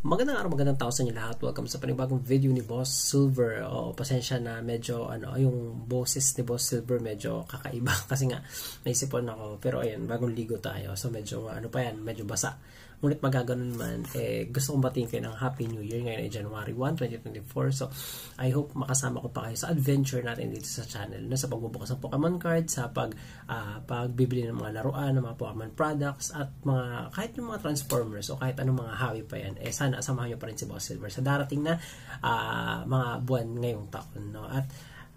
Magandang araw, magandang tao sa inyo lahat. Welcome sa panibagong video ni Boss Silver. Pasensya na medyo yung boses ni Boss Silver medyo kakaiba kasi nga naisipon ako. Pero ayun, bagong ligo tayo. So medyo medyo basa. Ngunit magaganon man, gusto kong batiin kayo ng Happy New Year ngayon ay January 1, 2024. So I hope makasama ko pa kayo sa adventure natin dito sa channel, sa pagbubukas ng Pokemon cards, sa pagbibili ng mga laruan, ng mga Pokemon products, at kahit yung mga Transformers o kahit anong mga hobby pa yan, sana samahan nyo pa rin si Boss Silver sa darating na mga buwan ngayong taon, no? At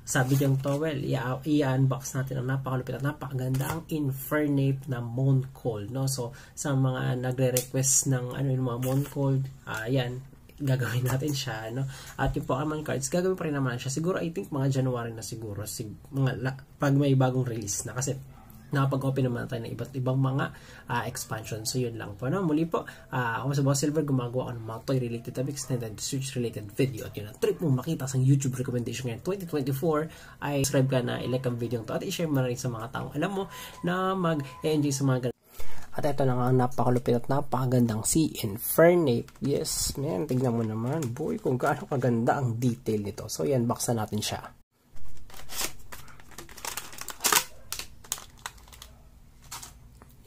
sabi niyang towel, i-unbox natin ang napakalupit at napakaganda ang Infernape na Moncold, no? So sa mga nagre-request ng yung mga Moncold, yan, gagawin natin siya, no? At yung Pokemon cards, gagawin pa rin naman siya. Siguro, I think, mga January na siguro, pag may bagong release na. Kasi, nakapag-open naman tayo ng iba't ibang mga expansion. So, yun lang po, no? Muli po, ako sa Boss Silver, gumagawa ako ng mga toy-related topics and Switch-related video. At yun ang trip mo makita sa YouTube recommendation ngayon 2024, ay subscribe ka na, i-like ang video to, at i-share mo na rin sa mga taong alam mo na mag-enjoy sa mga At ito na nga ang napakalupit at napakagandang si Infernape. Yes, man, tignan mo naman, boy, kung gaano kaganda ang detail nito. So, yan, baksan natin siya.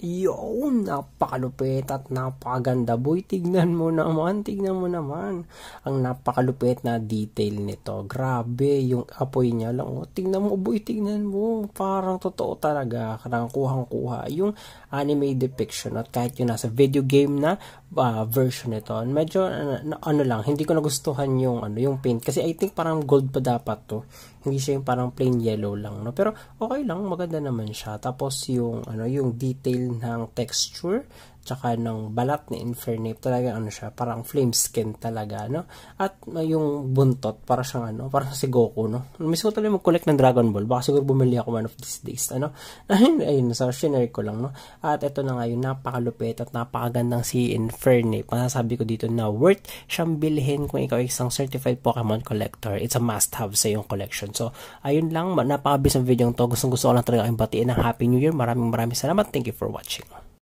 Yun, napakalupit at napakaganda, boy. Tignan mo naman. Ang napakalupit na detail nito. Grabe, yung apoy niya lang. Oh, tignan mo, boy, tignan mo. Parang totoo talaga. Karang kuhang-kuha yung anime depiction. At kahit yung nasa video game na version nito, medyo lang, hindi ko nagustuhan yung paint. Kasi I think parang gold pa dapat to. Hindi siya yung parang plain yellow lang, no? Pero okay lang, maganda naman siya. Tapos yung yung detail ng texture tsaka ng balat ni Infernape, talaga siya, parang flame skin talaga, no? At yung buntot, para siyang parang si Goku, no? Miss ko talaga mag-collect ng Dragon Ball, baka siguro bumili ako one of these days, ayun, sa scenery ko lang, no? At ito na nga yung napakalupit at napakagandang si Infernape. Masasabi ko dito na worth siyang bilhin kung ikaw isang certified Pokemon collector. It's a must-have sa iyong collection. So, ayun lang, napakabis ang video to. Gusto ko lang talaga kayong batiin ng Happy New Year. Maraming salamat. Thank you for watching.